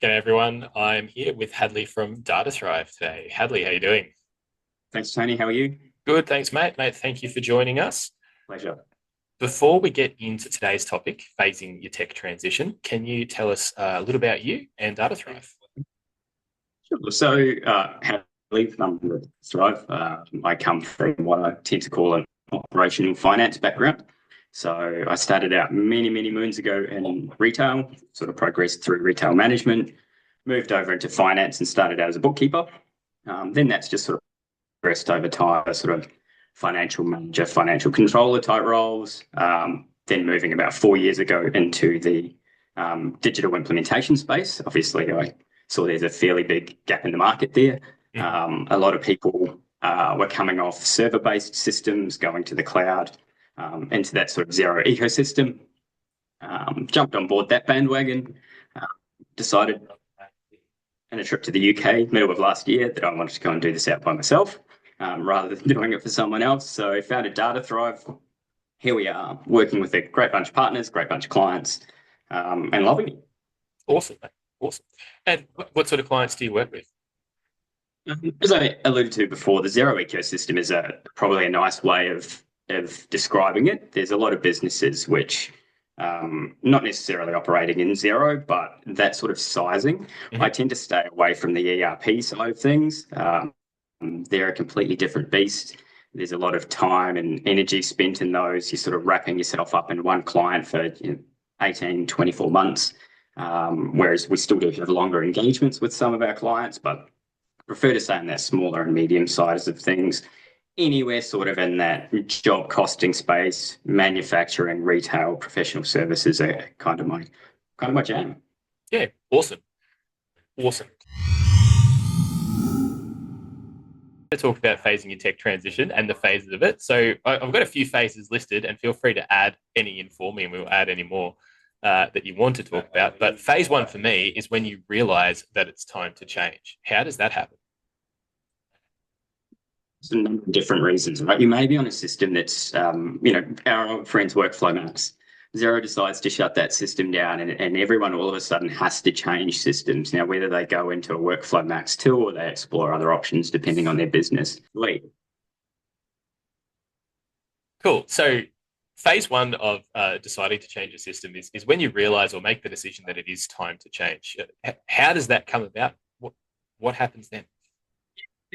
G'day everyone. I'm here with Hadleigh from DataThrive today. Hadleigh, how you doing? Thanks, Tony. How are you? Good, thanks, mate. Mate, thank you for joining us. Pleasure. Before we get into today's topic, phasing your tech transition, can you tell us a little about you and DataThrive? Sure. Hadleigh, I'm with Thrive. I come from what I tend to call an operational finance background. So I started out many, many moons ago in retail, sort of progressed through retail management, moved over into finance and started out as a bookkeeper. Then that's just sort of progressed over time, sort of financial manager, financial controller type roles. Then moving about 4 years ago into the digital implementation space. Obviously, I saw there's a fairly big gap in the market there. A lot of people were coming off server-based systems, going to the cloud, into that sort of zero ecosystem. Jumped on board that bandwagon, decided in a trip to the UK, middle of last year, that I wanted to go and do this out by myself rather than doing it for someone else. So I founded DataThrive. Here we are, working with a great bunch of partners, great bunch of clients, and loving it. Awesome, mate. Awesome. And what sort of clients do you work with? As I alluded to before, the zero ecosystem is probably a nice way of describing it. There's a lot of businesses which not necessarily operating in zero, but that sort of sizing. I tend to stay away from the ERP side of things. They're a completely different beast. There's a lot of time and energy spent in those. You're sort of wrapping yourself up in one client for 18, 24 months. Whereas we still do have longer engagements with some of our clients, but prefer to stay in that smaller and medium size of things. Anywhere sort of in that job costing space, manufacturing, retail, professional services are kind of my jam. Yeah, awesome. Awesome. To talk about phasing your tech transition and the phases of it. So I've got a few phases listed, and feel free to add any in for me, and we'll add any more that you want to talk about. But phase one for me is when you realize that it's time to change. How does that happen? There's a number of different reasons, right? You may be on a system that's, our old friends Workflow Max. Xero decides to shut that system down, and everyone all of a sudden has to change systems. Now, whether they go into a Workflow Max tool or they explore other options depending on their business. Cool. So phase one of deciding to change a system is when you realize or make the decision that it is time to change. How does that come about? What happens then?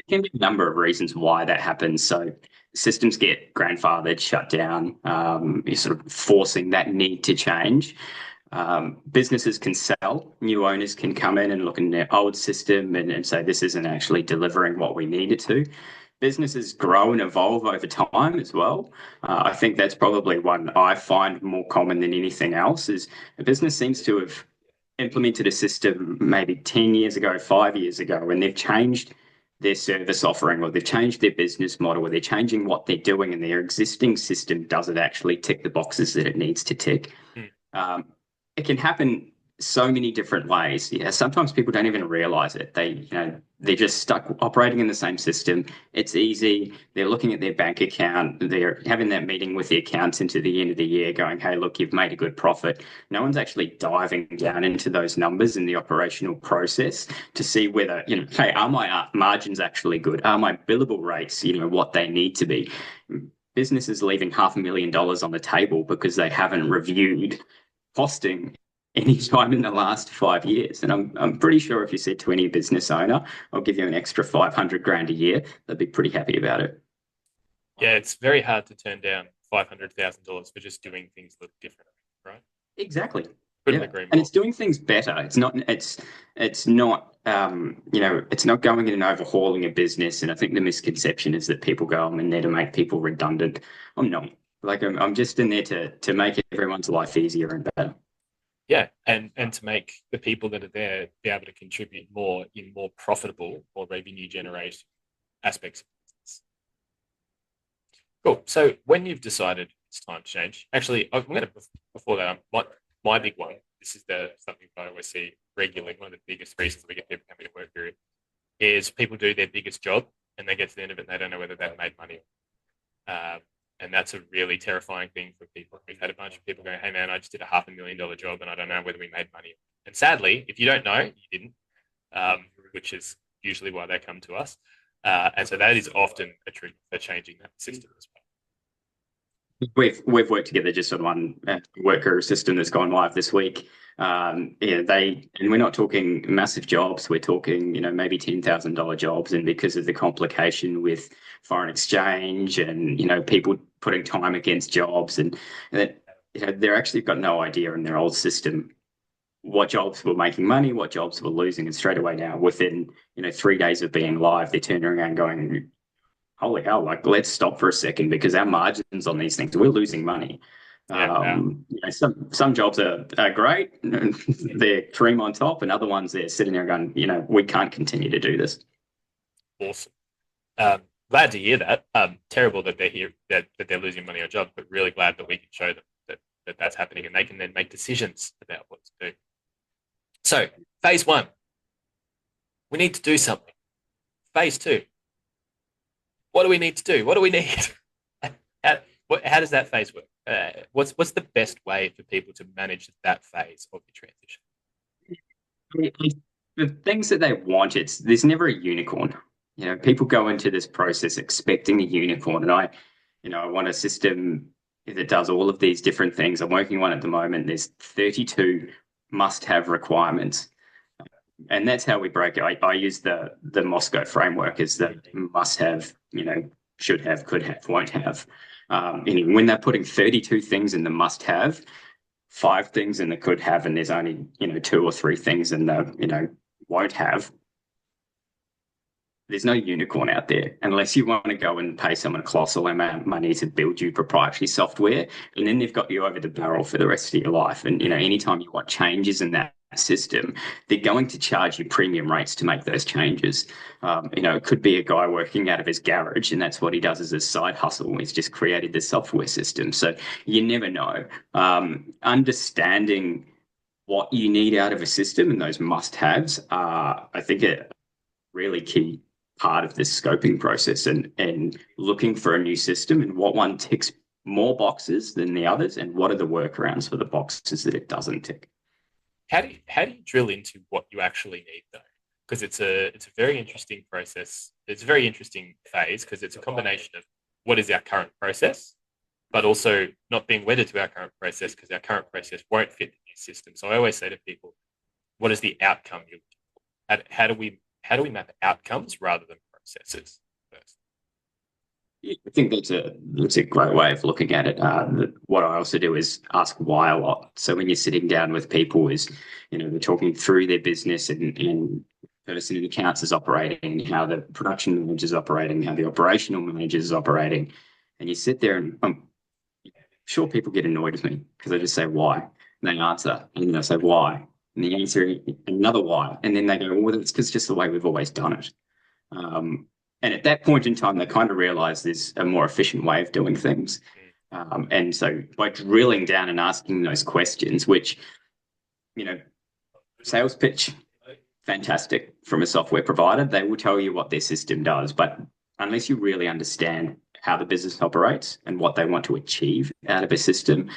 There can be a number of reasons why that happens. So systems get grandfathered, shut down, you're sort of forcing that need to change. Businesses can sell, new owners can come in and look in their old system and say this isn't actually delivering what we need it to. Businesses grow and evolve over time as well. I think that's probably one I find more common than anything else is a business seems to have implemented a system maybe 10 years ago, 5 years ago, and they've changed their service offering or they've changed their business model or they're changing what they're doing and their existing system doesn't actually tick the boxes that it needs to tick. Um, it can happen so many different ways. Yeah, sometimes people don't even realize it. They're just stuck operating in the same system. It's easy. They're looking at their bank account. They're having that meeting with the accountant at the end of the year going, hey, look, you've made a good profit. No one's actually diving down into those numbers in the operational process to see whether, hey, are my margins actually good? Are my billable rates, what they need to be? Businesses leaving $500,000 on the table because they haven't reviewed costing any time in the last 5 years. And I'm pretty sure if you said to any business owner, I'll give you an extra 500 grand a year, they'd be pretty happy about it. Yeah, it's very hard to turn down $500,000 for just doing things look different, right? Exactly. Couldn't Yeah. agree And more. it's doing things better. It's not it's not going in and overhauling a business. And I think the misconception is that people go, I'm in there to make people redundant. I'm not. Like I'm just in there to make everyone's life easier and better. Yeah, and to make the people that are there be able to contribute more in more profitable or revenue generate aspects of business. Cool. So when you've decided it's time to change, actually, I'm going to before that, my big one. This is something I always see regularly. One of the biggest reasons we get people coming to WorkGuru is people do their biggest job and they get to the end of it and they don't know whether they've made money. And that's a really terrifying thing for people. We've had a bunch of people go, hey man, I just did a $500,000 job and I don't know whether we made money. And sadly, if you don't know, you didn't, which is usually why they come to us. And so that is often a trigger for changing that system as well. We've worked together just on one WorkGuru system that's gone live this week. And we're not talking massive jobs. We're talking, maybe $10,000 jobs. And because of the complication with foreign exchange and, people putting time against jobs and that, they're actually got no idea in their old system what jobs were making money, what jobs were losing. And straight away now, within, 3 days of being live, they're turning around going, holy hell, let's stop for a second because our margins on these things, we're losing money. Some jobs are great. They're cream on top, and other ones they're sitting there going, we can't continue to do this. Awesome. Glad to hear that. Terrible that they're here, that they're losing money on jobs, but really glad that we can show them that that's happening and they can then make decisions about what to do. So phase 1, we need to do something. Phase 2, what do we need to do? What do we need? How does that phase work? What's the best way for people to manage that phase of the transition? The things that they want, there's never a unicorn. People go into this process expecting a unicorn, and I want a system that does all of these different things. I'm working on at the moment. There's 32 must-have requirements. And that's how we break it. I use the Moscow framework as the must-have, should have, could have, won't have. When they're putting 32 things in the must-have, 5 things in the could have, and there's only 2 or 3 things in the won't have. There's no unicorn out there unless you want to go and pay someone a colossal amount of money to build you proprietary software, and then they've got you over the barrel for the rest of your life. And anytime you want changes in that system, they're going to charge you premium rates to make those changes. It could be a guy working out of his garage, and that's what he does as a side hustle. He's just created this software system. So you never know. Understanding what you need out of a system and those must-haves are, I think, a really key part of this scoping process and looking for a new system and what one ticks more boxes than the others and what are the workarounds for the boxes that it doesn't tick. How do you drill into what you actually need though? Because it's a very interesting process. It's a very interesting phase because it's a combination of what is our current process, but also not being wedded to our current process because our current process won't fit the new system. So I always say to people, what is the outcome you're looking for? How do we map outcomes rather than processes first? I think that's a great way of looking at it. What I also do is ask why a lot. So when you're sitting down with people, they're talking through their business and the person in accounts is operating, how the production manager is operating, how the operational manager is operating, and you sit there and I'm sure people get annoyed with me because I just say why, and they answer, and then I say why. And the answer another why. And then they go, well, it's just the way we've always done it. And at that point in time, they kind of realize there's a more efficient way of doing things. And so by drilling down and asking those questions, which, sales pitch, fantastic from a software provider, they will tell you what their system does. But unless you really understand how the business operates and what they want to achieve out of a system,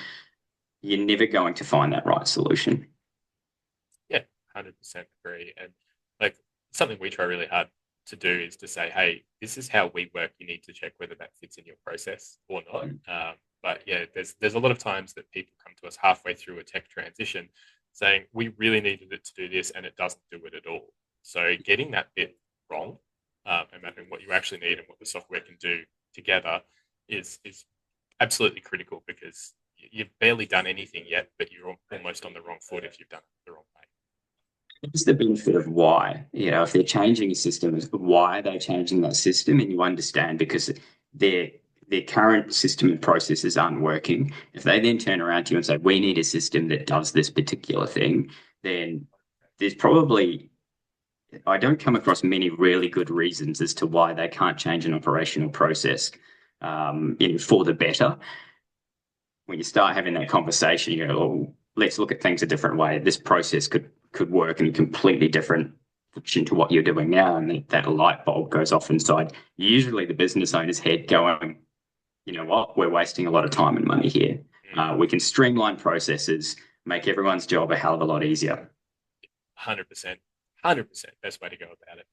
you're never going to find that right solution. 100% agree. And something we try really hard to do is to say, hey, this is how we work. You need to check whether that fits in your process or not. But yeah, there's a lot of times that people come to us halfway through a tech transition saying, we really needed it to do this and it doesn't do it at all. So getting that bit wrong and mapping what you actually need and what the software can do together is absolutely critical because you've barely done anything yet, but you're almost on the wrong foot if you've done it the wrong way. It's the benefit of why, if they're changing a system, why are they changing that system? And you understand because their current system and processes aren't working. If they then turn around to you and say, we need a system that does this particular thing, then there's probably, I don't come across many really good reasons as to why they can't change an operational process for the better. When you start having that conversation, you go, oh, let's look at things a different way. This process could work in a completely different function to what you're doing now. And that light bulb goes off inside usually the business owner's head going, you know what, we're wasting a lot of time and money here. We can streamline processes, make everyone's job a hell of a lot easier. 100%. 100% best way to go about it.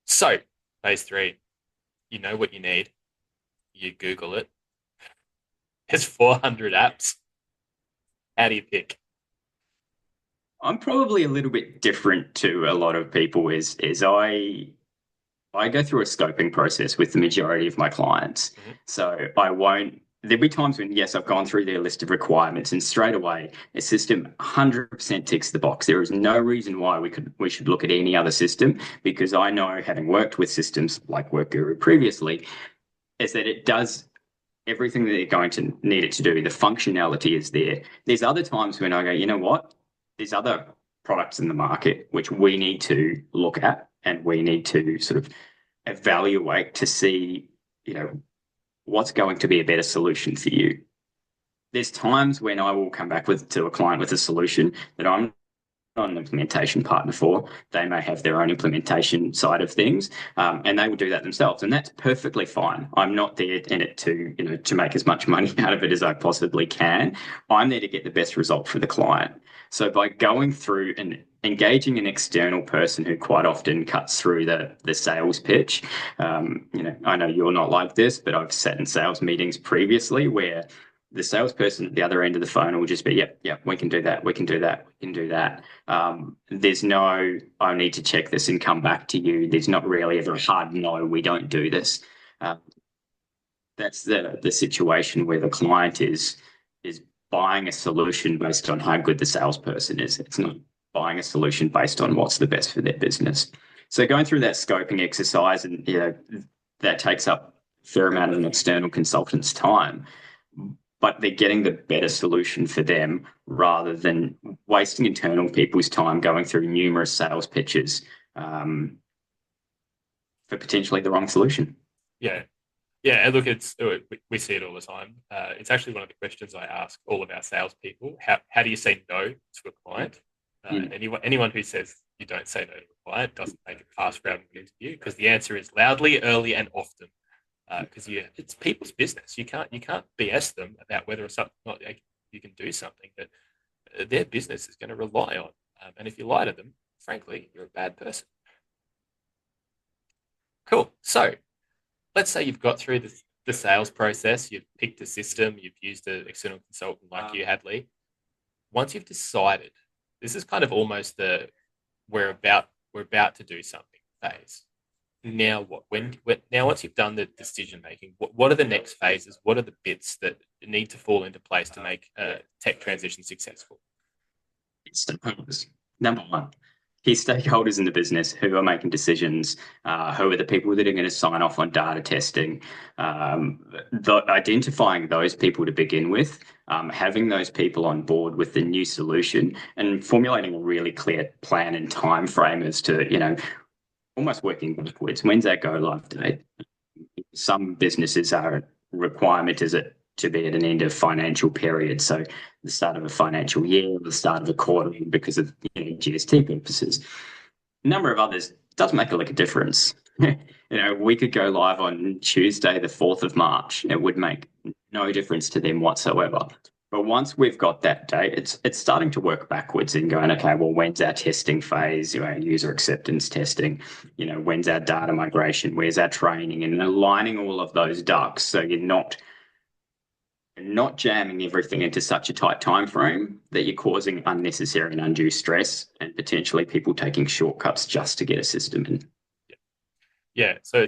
So, phase 3, you know what you need. You Google it. There's 400 apps. How do you pick? I'm probably a little bit different to a lot of people is I go through a scoping process with the majority of my clients. Mm-hmm. So I won't, there'll be times when, yes, I've gone through their list of requirements and straight away a system 100% ticks the box. There is no reason why we should look at any other system, because I know, having worked with systems like WorkGuru previously, is that it does everything that they're going to need it to do. The functionality is there. There's other times when I go, you know what? There's other products in the market which we need to look at and we need to sort of evaluate to see, what's going to be a better solution for you. There's times when I will come back to a client with a solution that I'm not an implementation partner for. They may have their own implementation side of things, and they will do that themselves, and that's perfectly fine. I'm not there in it to make as much money out of it as I possibly can. I'm there to get the best result for the client. So by going through and engaging an external person who quite often cuts through the sales pitch, I know you're not like this, but I've sat in sales meetings previously where the salesperson at the other end of the phone will just be, yep, we can do that, we can do that, we can do that. There's no, I need to check this and come back to you. There's not really ever a hard no, we don't do this. That's the situation where the client is buying a solution based on how good the salesperson is. It's not buying a solution based on what's the best for their business. So going through that scoping exercise, and that takes up a fair amount of an external consultant's time, but they're getting the better solution for them rather than wasting internal people's time going through numerous sales pitches for potentially the wrong solution. Yeah. Yeah, and look, we see it all the time. It's actually one of the questions I ask all of our salespeople. How do you say no to a client? Anyone who says you don't say no to a client doesn't make it past round one interview, because the answer is loudly, early, and often. Because it's people's business. You can't BS them about whether or not you can do something that their business is going to rely on. And if you lie to them, frankly, you're a bad person. Cool. So let's say you've got through the sales process, you've picked a system, you've used an external consultant like you, Hadleigh. Once you've decided, this is kind of almost the we're about to do something phase. Now what? Now once you've done the decision making, what are the next phases? What are the bits that need to fall into place to make a tech transition successful? Stakeholders. Number one, key stakeholders in the business who are making decisions, who are the people that are going to sign off on data testing, identifying those people to begin with, having those people on board with the new solution, and formulating a really clear plan and time frame as to, almost working backwards. When's that go live date? Some businesses are requirement is it to be at an end of financial period. So the start of a financial year, the start of a quarter, because of GST purposes. A number of others doesn't make a difference. We could go live on Tuesday, the 4th of March. It would make no difference to them whatsoever. But once we've got that date, it's starting to work backwards and going, okay, well, when's our testing phase, user acceptance testing, when's our data migration, where's our training, and aligning all of those ducks so you're not jamming everything into such a tight time frame that you're causing unnecessary and undue stress and potentially people taking shortcuts just to get a system in. Yeah, so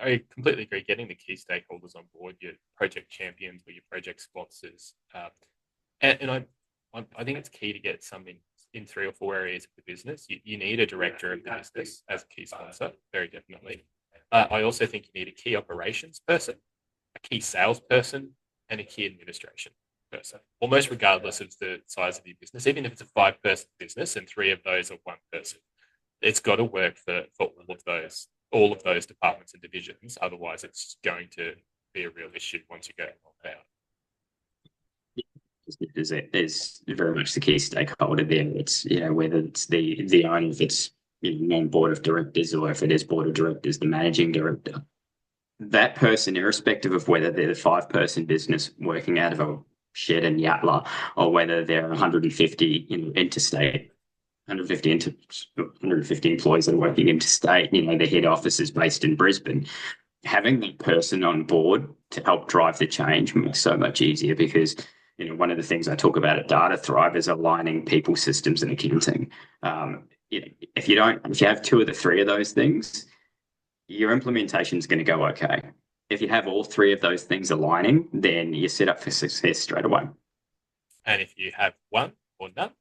I completely agree. Getting the key stakeholders on board, your project champions or your project sponsors, and I think it's key to get something in 3 or 4 areas of the business. You need a director of the business as a key sponsor, very definitely. I also think you need a key operations person, a key sales person, and a key administration person, almost regardless of the size of your business. Even if it's a 5-person business and 3 of those are 1 person, it's got to work for all of those departments and divisions. Otherwise, it's going to be a real issue once you go out. There's very much the key stakeholder there. It's whether it's the owner, if it's non-board of directors, or if it is board of directors, the managing director. That person, irrespective of whether they're a 5-person business working out of a shed in Yatala or whether they're 150 interstate 150 employees that are working interstate. The head office is based in Brisbane. Having that person on board to help drive the change makes so much easier because one of the things I talk about at DataThrive is aligning people, systems, and accounting. If you have two of the three of those things, your implementation is going to go okay. If you have all three of those things aligning, then you're set up for success straight away. And if you have one or none,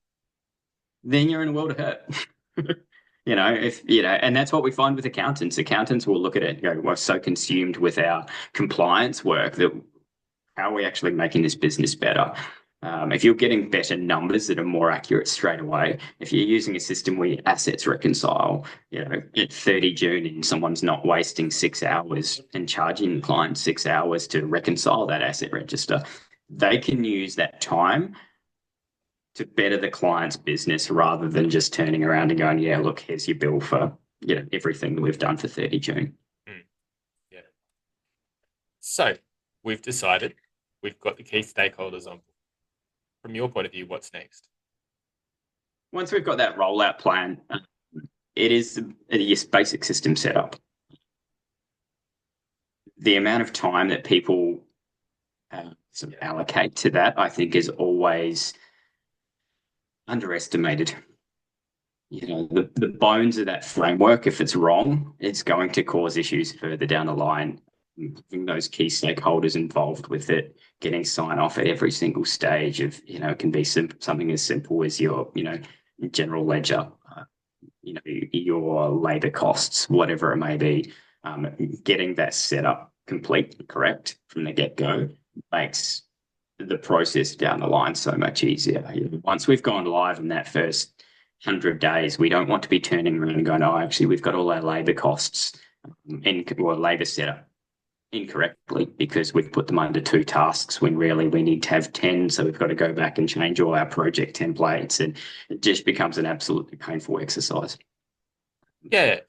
then you're in a world of hurt. And that's what we find with accountants. Accountants will look at it and go, we're so consumed with our compliance work that how are we actually making this business better? If you're getting better numbers that are more accurate straight away, if you're using a system where your assets reconcile, at 30 June and someone's not wasting 6 hours and charging the client 6 hours to reconcile that asset register, they can use that time to better the client's business rather than just turning around and going, yeah, look, here's your bill for everything that we've done for 30 June. Yeah. So we've decided we've got the key stakeholders on board. From your point of view, what's next? Once we've got that rollout plan, it is your basic system setup. The amount of time that people sort of allocate to that, I think, is always underestimated. The bones of that framework, if it's wrong, it's going to cause issues further down the line. Having those key stakeholders involved with it, getting sign off at every single stage of, it can be something as simple as your, general ledger, your labor costs, whatever it may be. Getting that set up complete, correct from the get-go makes the process down the line so much easier. Once we've gone live in that first 100 days, we don't want to be turning around and going, oh, actually, we've got all our labor costs or labor setup incorrectly because we've put them under 2 tasks when really we need to have 10. So we've got to go back and change all our project templates, and it just becomes an absolutely painful exercise. Yeah.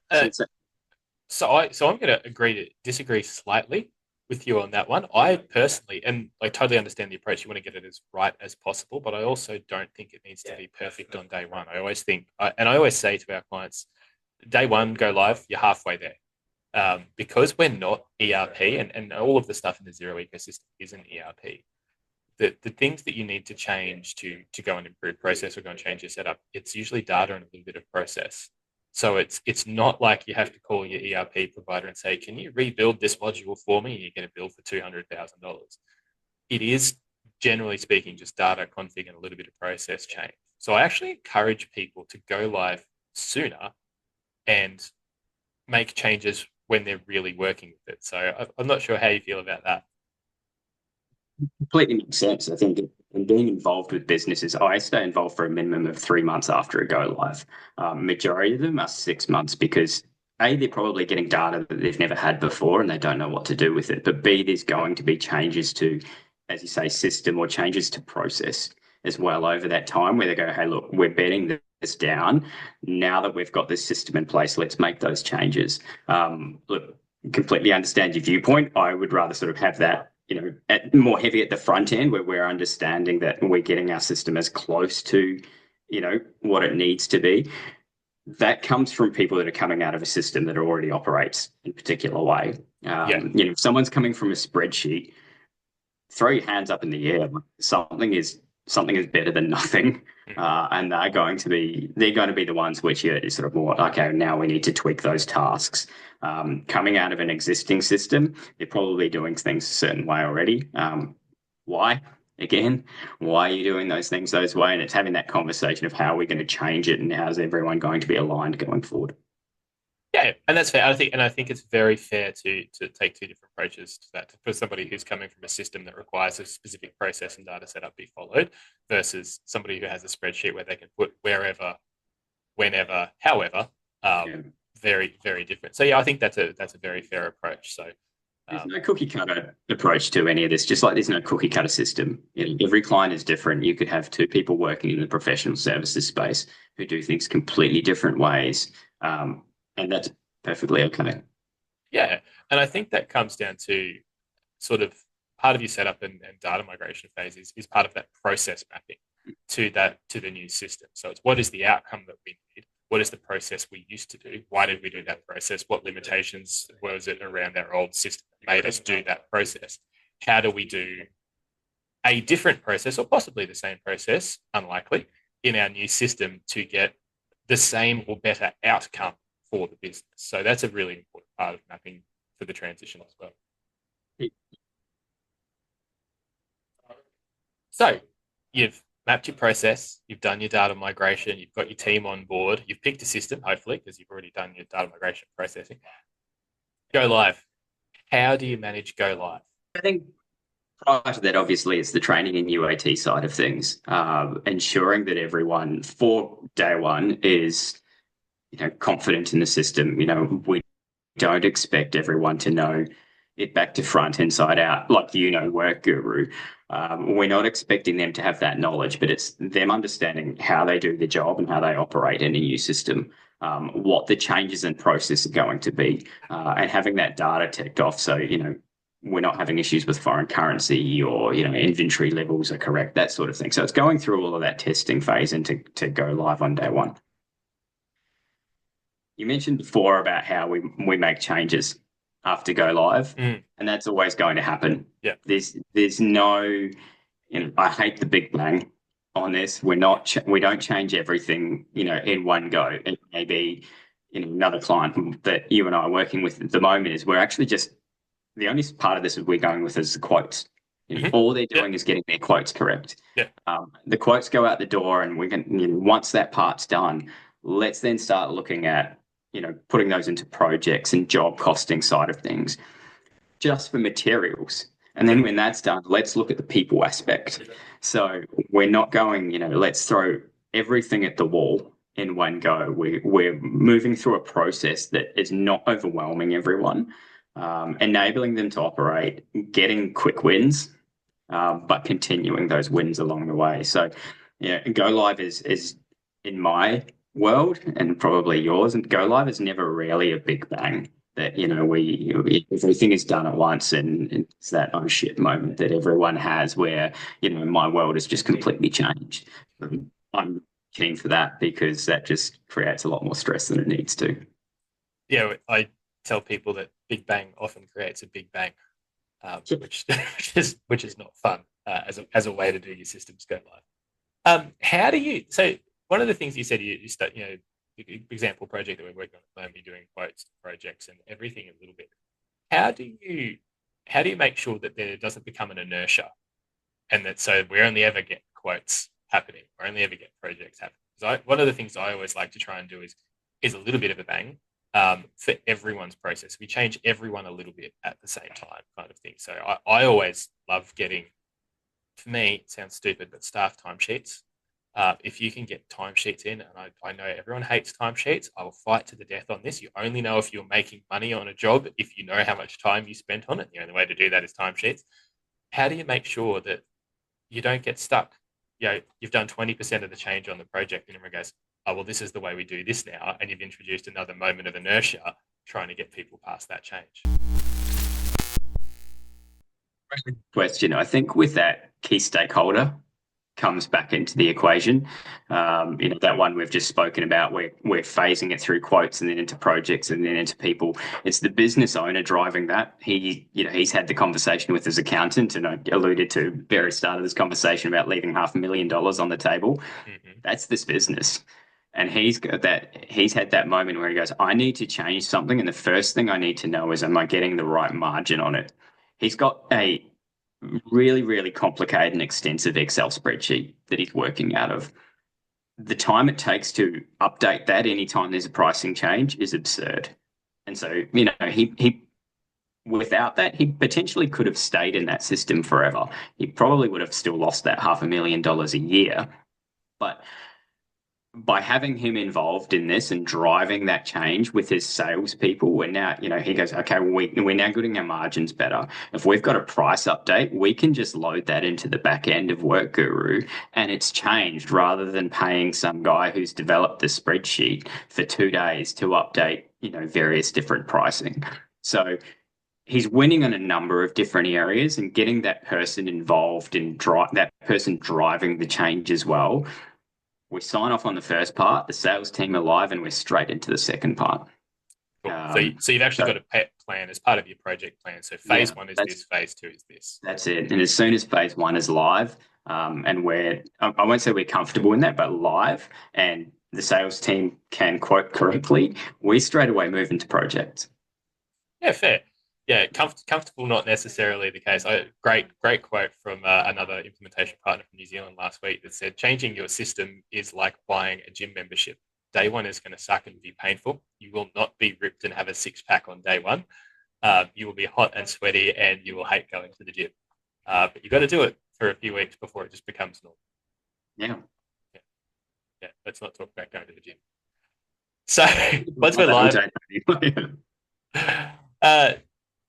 So I'm going to agree to disagree slightly with you on that one. I personally, and I totally understand the approach. You want to get it as right as possible, but I also don't think it needs to be perfect on day one. I always think, and I always say to our clients, day one, go live, you're halfway there. Because we're not ERP and all of the stuff in the Xero ecosystem isn't ERP, the things that you need to change to go and improve process or go and change your setup, it's usually data and a little bit of process. So it's not like you have to call your ERP provider and say, can you rebuild this module for me? And you get a bill for $200,000. It is, generally speaking, just data config and a little bit of process change. So I actually encourage people to go live sooner and make changes when they're really working with it. So I'm not sure how you feel about that. Completely makes sense. I think in being involved with businesses, I stay involved for a minimum of 3 months after a go live. Majority of them are 6 months because A, they're probably getting data that they've never had before and they don't know what to do with it. But B, there's going to be changes to, as you say, system or changes to process as well over that time where they go, hey, look, we're bedding this down. Now that we've got this system in place, let's make those changes. Look, completely understand your viewpoint. I would rather sort of have that, more heavy at the front end where we're understanding that we're getting our system as close to, what it needs to be. That comes from people that are coming out of a system that already operates in a particular way. If someone's coming from a spreadsheet, throw your hands up in the air. Something is better than nothing, and they're going to be the ones which are sort of more okay. Now we need to tweak those tasks. Coming out of an existing system, they're probably doing things a certain way already. Why? Again, why are you doing those things those way? And it's having that conversation of how we're going to change it and how's everyone going to be aligned going forward. Yeah, and that's fair. I think it's very fair to take 2 different approaches to that. For somebody who's coming from a system that requires a specific process and data setup be followed, versus somebody who has a spreadsheet where they can put wherever, whenever, however. Very, very different. So yeah, I think that's a very fair approach. So there's no cookie cutter approach to any of this. Just like there's no cookie cutter system. Every client is different. You could have 2 people working in the professional services space who do things completely different ways. And that's perfectly okay. Yeah. And I think that comes down to sort of part of your setup and data migration phase is part of that process mapping. to the new system. So it's what is the outcome that we need? What is the process we used to do? Why did we do that process? What limitations was it around our old system that made us do that process? How do we do a different process, or possibly the same process, unlikely, in our new system to get the same or better outcome for the business? So that's a really important part of mapping for the transition as well. So you've mapped your process, you've done your data migration, you've got your team on board, you've picked a system, hopefully, because you've already done your data migration processing. Go live. How do you manage go live? I think prior to that, obviously, it's the training and UAT side of things, ensuring that everyone for day one is, confident in the system. We don't expect everyone to know it back to front, inside out, like WorkGuru. We're not expecting them to have that knowledge, but it's them understanding how they do the job and how they operate in a new system, what the changes in process are going to be, and having that data ticked off. So, we're not having issues with foreign currency, or, inventory levels are correct, that sort of thing. So it's going through all of that testing phase and to go live on day one. You mentioned before about how we make changes after go live, and that's always going to happen. Yeah. There's no, I hate the big bang on this. We don't change everything, in one go. It may be, another client that you and I are working with at the moment is we're actually just, the only part of this that we're going with is the quotes. All they're doing is getting their quotes correct. Yeah. The quotes go out the door, and we can, once that part's done, let's then start looking at, putting those into projects and job costing side of things, just for materials. And then when that's done, let's look at the people aspect. So we're not going, let's throw everything at the wall in one go. We're moving through a process that is not overwhelming everyone, enabling them to operate, getting quick wins, but continuing those wins along the way. So, go live is in my world, and probably yours, and go live is never really a big bang that, everything is done at once, and it's that oh shit moment that everyone has where, my world has just completely changed. I'm keen for that, because that just creates a lot more stress than it needs to. Yeah, I tell people that big bang often creates a big bang, which is not fun as a way to do your systems go live. How do you? So one of the things you said, you start, the example project that we're working on at the moment, you're doing quotes, projects, and everything a little bit. How do you make sure that there doesn't become an inertia, and that so we only ever get quotes happening, or only ever get projects happening? Because one of the things I always like to try and do is a little bit of a bang, for everyone's process. We change everyone a little bit at the same time, kind of thing. So I always love getting, for me, it sounds stupid, but staff timesheets. If you can get timesheets in, and I know everyone hates timesheets, I will fight to the death on this. You only know if you're making money on a job if you know how much time you spent on it. The only way to do that is timesheets. How do you make sure that you don't get stuck? You've done 20% of the change on the project, and everyone goes, oh, well, this is the way we do this now, and you've introduced another moment of inertia trying to get people past that change. Question. I think with that, key stakeholder comes back into the equation. That one we've just spoken about, we're phasing it through quotes and then into projects and then into people. It's the business owner driving that. He's had the conversation with his accountant, and I alluded to at the very start of this conversation about leaving $500,000 on the table. Mm-hmm. That's this business. And he's had that moment where he goes, I need to change something, and the first thing I need to know is, am I getting the right margin on it? He's got a really, really complicated and extensive Excel spreadsheet that he's working out of. The time it takes to update that anytime there's a pricing change is absurd. And so, he without that, he potentially could have stayed in that system forever. He probably would have still lost that $500,000 a year. But by having him involved in this and driving that change with his salespeople, we're now, he goes, okay, we're now getting our margins better. If we've got a price update, we can just load that into the back end of WorkGuru, and it's changed, rather than paying some guy who's developed the spreadsheet for 2 days to update, various different pricing. So he's winning on a number of different areas, and getting that person involved and that person driving the change as well. We sign off on the first part, the sales team are live, and we're straight into the second part. Cool. So you've actually got a pet plan as part of your project plan. So phase one is this, phase two is this. That's it. And as soon as phase one is live, and I won't say we're comfortable in that, but live, and the sales team can quote correctly, we straight away move into projects. Yeah, fair. Yeah, comfortable, not necessarily the case. Great quote from another implementation partner from New Zealand last week that said, changing your system is like buying a gym membership. Day one is going to suck and be painful. You will not be ripped and have a six-pack on day one. You will be hot and sweaty, and you will hate going to the gym. But you've got to do it for a few weeks before it just becomes normal. Yeah. Let's not talk about going to the gym. So once we're live,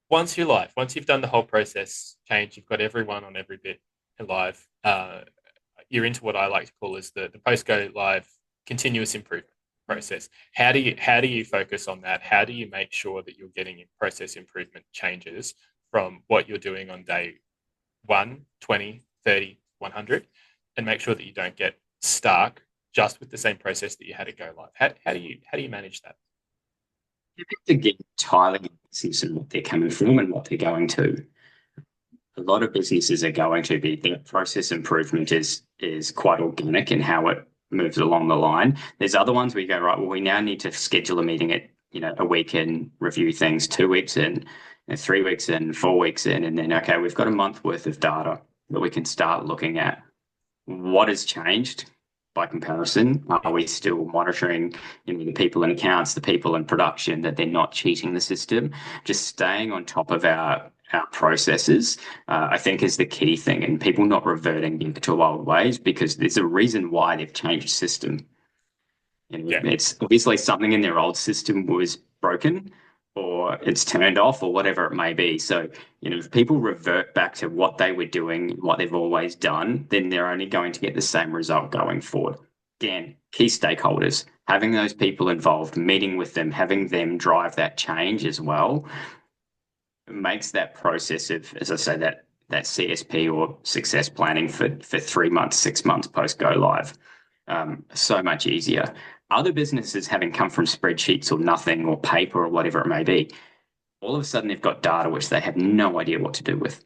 once you're live, once you've done the whole process change, you've got everyone on every bit live. You're into what I like to call is the post go live continuous improvement process. How do you focus on that? How do you make sure that you're getting process improvement changes from what you're doing on day 1, 20, 30, 100, and make sure that you don't get stuck just with the same process that you had to go live? How do you manage that? You have to get entirely business and what they're coming from and what they're going to. A lot of businesses are going to be, the process improvement is quite organic in how it moves along the line. There's other ones where you go, right, well, we now need to schedule a meeting at, a week in, review things 2 weeks in, 3 weeks in, 4 weeks in, and then, okay, we've got a month worth of data that we can start looking at. What has changed by comparison? Are we still monitoring, the people in accounts, the people in production, that they're not cheating the system? Just staying on top of our processes, I think, is the key thing, and people not reverting back to old ways, because there's a reason why they've changed the system. It's obviously something in their old system was broken, or it's turned off, or whatever it may be. So, if people revert back to what they were doing, what they've always done, then they're only going to get the same result going forward. Again, key stakeholders, having those people involved, meeting with them, having them drive that change as well, makes that process of, as I say, that CSP or success planning for 3 months, 6 months post go live, so much easier. Other businesses, having come from spreadsheets or nothing or paper or whatever it may be, all of a sudden they've got data which they have no idea what to do with.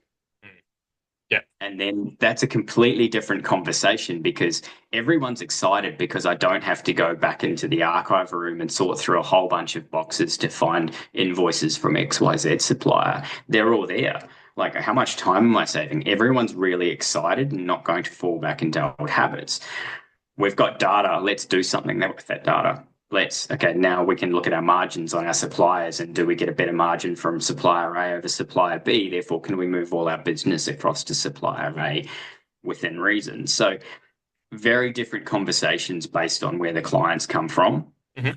Yeah. And then that's a completely different conversation, because everyone's excited because I don't have to go back into the archive room and sort through a whole bunch of boxes to find invoices from XYZ supplier. They're all there. Like, how much time am I saving? Everyone's really excited and not going to fall back into old habits. We've got data. Let's do something with that data. Now we can look at our margins on our suppliers, and do we get a better margin from supplier A over supplier B? Therefore, can we move all our business across to supplier A within reason? So very different conversations based on where the clients come from. Mm-hmm.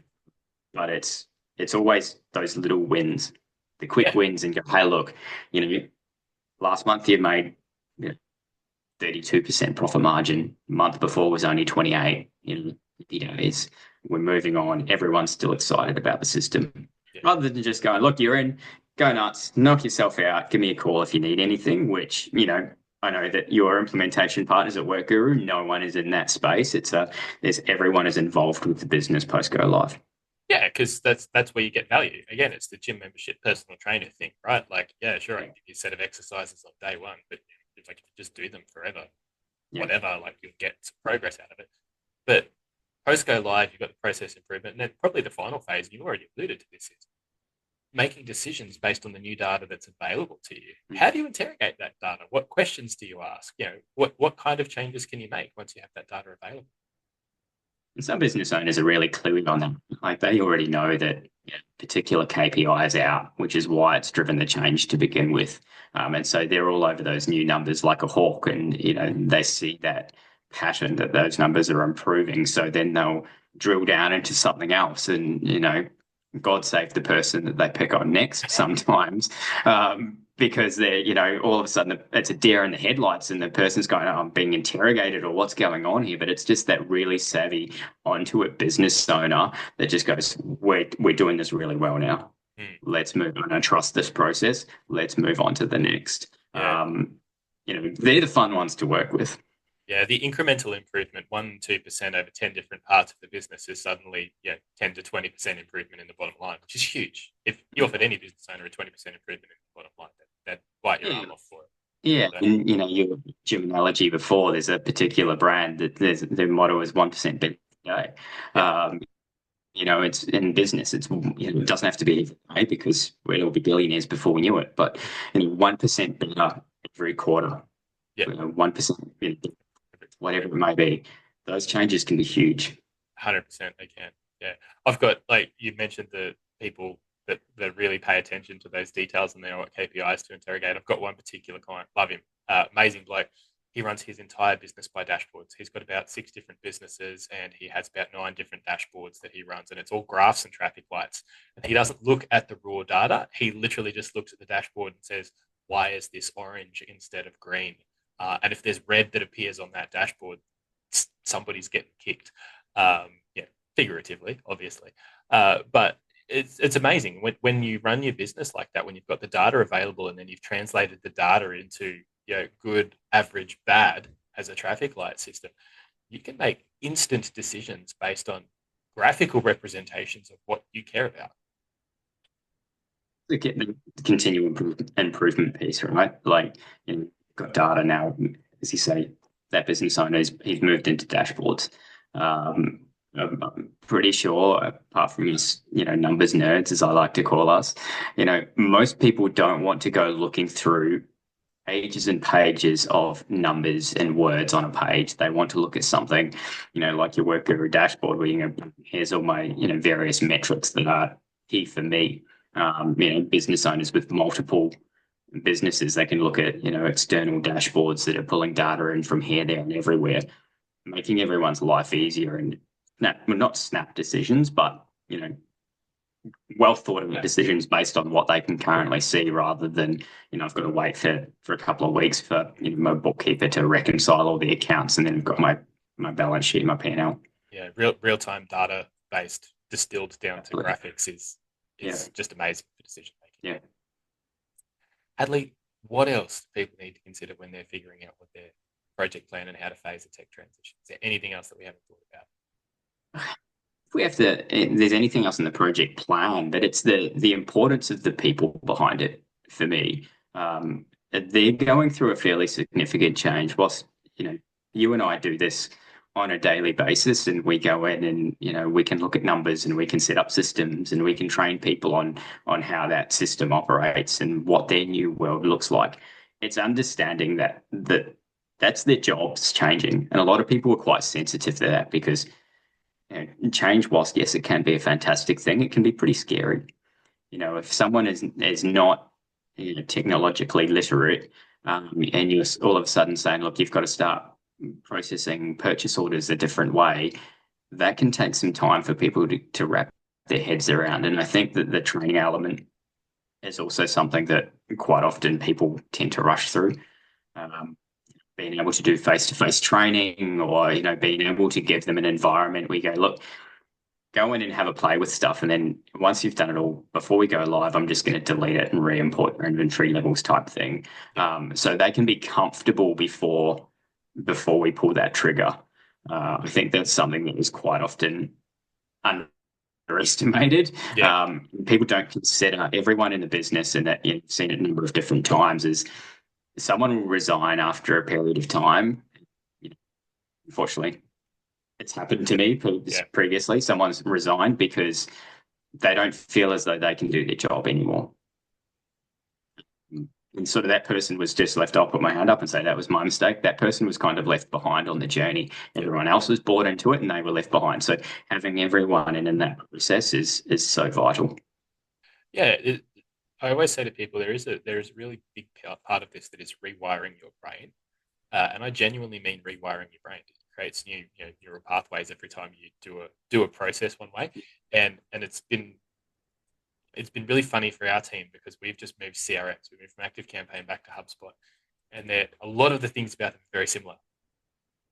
But it's always those little wins, the quick wins, and go, hey, look, last month you made 32% profit margin. Month before was only 28. We're moving on. Everyone's still excited about the system, rather than just going, look, you're in, go nuts, knock yourself out, give me a call if you need anything, which, I know that your implementation partners at WorkGuru, no one is in that space. Everyone is involved with the business post go live. Yeah, because that's where you get value. Again, it's the gym membership personal trainer thing, right? Like, yeah, sure, I can give you a set of exercises on day one, but if I could just do them forever, whatever, like, you'll get some progress out of it. But post go live, you've got the process improvement, and then probably the final phase, and you already alluded to this, is making decisions based on the new data that's available to you. How do you interrogate that data? What questions do you ask? What kind of changes can you make once you have that data available? And some business owners are really clued on that. Like, they already know that particular KPI is out, which is why it's driven the change to begin with. And so they're all over those new numbers like a hawk, and they see that pattern that those numbers are improving. So then they'll drill down into something else, and God save the person that they pick on next sometimes, because they're, all of a sudden it's a deer in the headlights, and the person's going, oh, I'm being interrogated, or what's going on here? But it's just that really savvy onto it business owner that just goes, we're doing this really well now. Mm. Let's move on. I trust this process. Let's move on to the next. Yeah. They're the fun ones to work with. Yeah, the incremental improvement, 1-2% over 10 different parts of the business is suddenly 10 to 20% improvement in the bottom line, which is huge. If you offered any business owner a 20% improvement in the bottom line, that'd bite your Yeah. arm off for it. Yeah, So, and your gym analogy before, there's a particular brand that their motto is 1% better today. yeah, It's in business. It doesn't have to be every day because we'd all be billionaires before we knew it. But 1% better every quarter, yeah, 1%, whatever it may be, those changes can be huge. 100% they can. Yeah. I've got, like you mentioned, the people that really pay attention to those details and they know what KPIs to interrogate. I've got one particular client, love him, amazing bloke. He runs his entire business by dashboards. He's got about 6 different businesses and he has about 9 different dashboards that he runs, and it's all graphs and traffic lights. And he doesn't look at the raw data. He literally just looks at the dashboard and says, why is this orange instead of green? And if there's red that appears on that dashboard, somebody's getting kicked. Yeah, figuratively, obviously. But it's amazing when you run your business like that, when you've got the data available and then you've translated the data into good, average, bad as a traffic light system, you can make instant decisions based on graphical representations of what you care about. To get the continual improvement piece, right? Like, you've got data now, as you say, that business owner he's moved into dashboards. I'm pretty sure, apart from his, numbers nerds, as I like to call us, most people don't want to go looking through pages and pages of numbers and words on a page. They want to look at something, like your WorkGuru dashboard, where here's all my, various metrics that are key for me. Business owners with multiple businesses, they can look at, external dashboards that are pulling data in from here, there, and everywhere, making everyone's life easier and not snap decisions, but, well thought of decisions based on what they can currently see, rather than, I've got to wait for a couple of weeks for my bookkeeper to reconcile all the accounts, and then I've got my balance sheet, my P&L. Yeah, real time data based, distilled down to graphics is just amazing for decision making. Yeah. Hadleigh, what else do people need to consider when they're figuring out what their project plan and how to phase a tech transition? Is there anything else that we haven't thought about? If we have there's anything else in the project plan, but it's the importance of the people behind it for me. They're going through a fairly significant change. Whilst, you and I do this on a daily basis, and we go in and, we can look at numbers and we can set up systems and we can train people on how that system operates and what their new world looks like. It's understanding that's their jobs changing. And a lot of people are quite sensitive to that because change, whilst yes, it can be a fantastic thing, it can be pretty scary. If someone is not technologically literate, and you're all of a sudden saying, look, you've got to start processing purchase orders a different way, that can take some time for people to wrap their heads around. And I think that the training element is also something that quite often people tend to rush through. Being able to do face-to-face training, or being able to give them an environment where you go, look, go in and have a play with stuff, and then once you've done it all, before we go live, I'm just going to delete it and re-import your inventory levels type thing. So they can be comfortable before we pull that trigger. I think that's something that is quite often underestimated. People don't consider everyone in the business, and that you've seen it a number of different times, is someone will resign after a period of time. Unfortunately, it's happened to me previously. Someone's resigned because they don't feel as though they can do their job anymore. And sort of that person was just left. I'll put my hand up and say that was my mistake. That person was kind of left behind on the journey. Everyone else was bought into it and they were left behind. So having everyone in that process is so vital. Yeah, I always say to people, there is a really big part of this that is rewiring your brain, and I genuinely mean rewiring your brain. It creates new neural pathways every time you do a process one way, and it's been really funny for our team because we've just moved CRMs. We moved from ActiveCampaign back to HubSpot, and a lot of the things about them are very similar,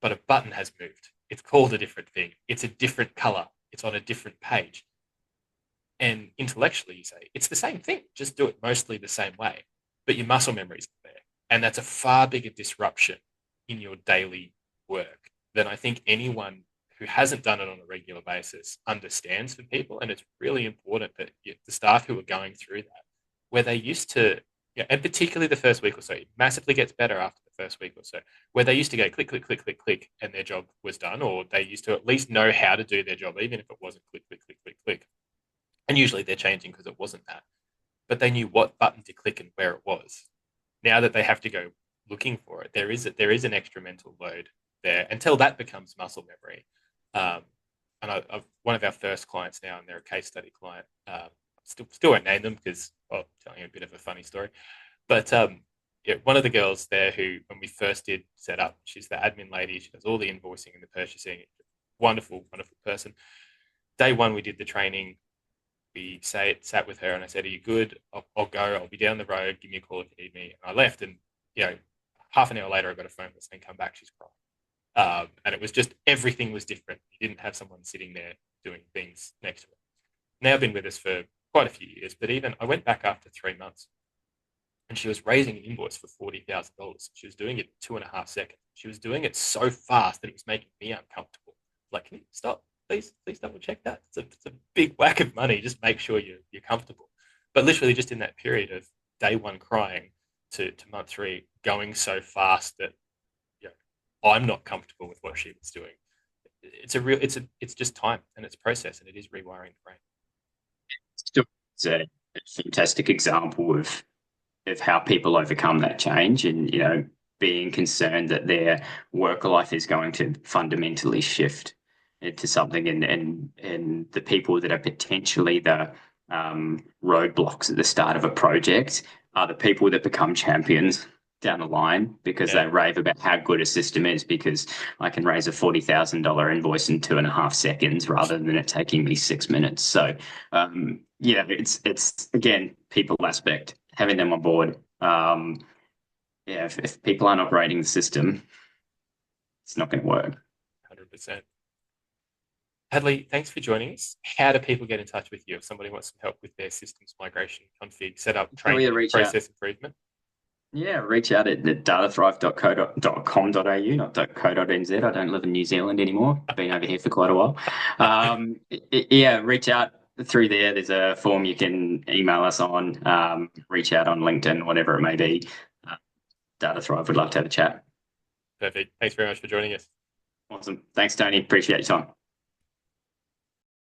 but a button has moved. It's called a different thing. It's a different color. It's on a different page. And intellectually, you say it's the same thing, just do it mostly the same way, but your muscle memory is there. And that's a far bigger disruption in your daily work than I think anyone who hasn't done it on a regular basis understands for people. And it's really important that the staff who are going through that, where they used to, yeah, and particularly the first week or so, it massively gets better after the first week or so, where they used to go click, click, click, click, click, and their job was done, or they used to at least know how to do their job, even if it wasn't click, click, click, click, click. And usually they're changing because it wasn't that, but they knew what button to click and where it was. Now that they have to go looking for it, there is an extra mental load there until that becomes muscle memory. And I've one of our first clients now, and they're a case study client. Still won't name them because, well, telling you a bit of a funny story. But yeah, one of the girls there who, when we first did set up, she's the admin lady. She does all the invoicing and the purchasing. Wonderful, wonderful person. Day one, we did the training. We sat with her, and I said, "Are you good? I'll go. I'll be down the road. Give me a call if you need me." And I left, and half an hour later, I got a phone call saying, "Come back." She's crying, and it was just everything was different. You didn't have someone sitting there doing things next to her. Now been with us for quite a few years, but even I went back after 3 months, and she was raising an invoice for $40,000. She was doing it in 2.5 seconds. She was doing it so fast that it was making me uncomfortable. Like, can you stop? Please double check that. It's a big whack of money. Just make sure you're comfortable. But literally, just in that period of day one crying to month three, going so fast that I'm not comfortable with what she was doing. It's just time, and it's process, and it is rewiring the brain. It's a fantastic example of how people overcome that change, and being concerned that their work life is going to fundamentally shift into something, and the people that are potentially the roadblocks at the start of a project are the people that become champions down the line, because they rave about how good a system is, because I can raise a $40,000 invoice in 2.5 seconds rather than it taking me 6 minutes. So it's again, people aspect, having them on board. If people aren't operating the system, it's not going to work. 100%. Hadleigh, thanks for joining us. How do people get in touch with you if somebody wants some help with their systems migration, config, setup, training, process improvement? Yeah, reach out at datathrive.com.au, not .co.nz. I don't live in New Zealand anymore. I've been over here for quite a while. Reach out through there. There's a form you can email us on, reach out on LinkedIn, whatever it may be. DataThrive would love to have a chat. Perfect. Thanks very much for joining us. Awesome. Thanks, Tony. Appreciate your time.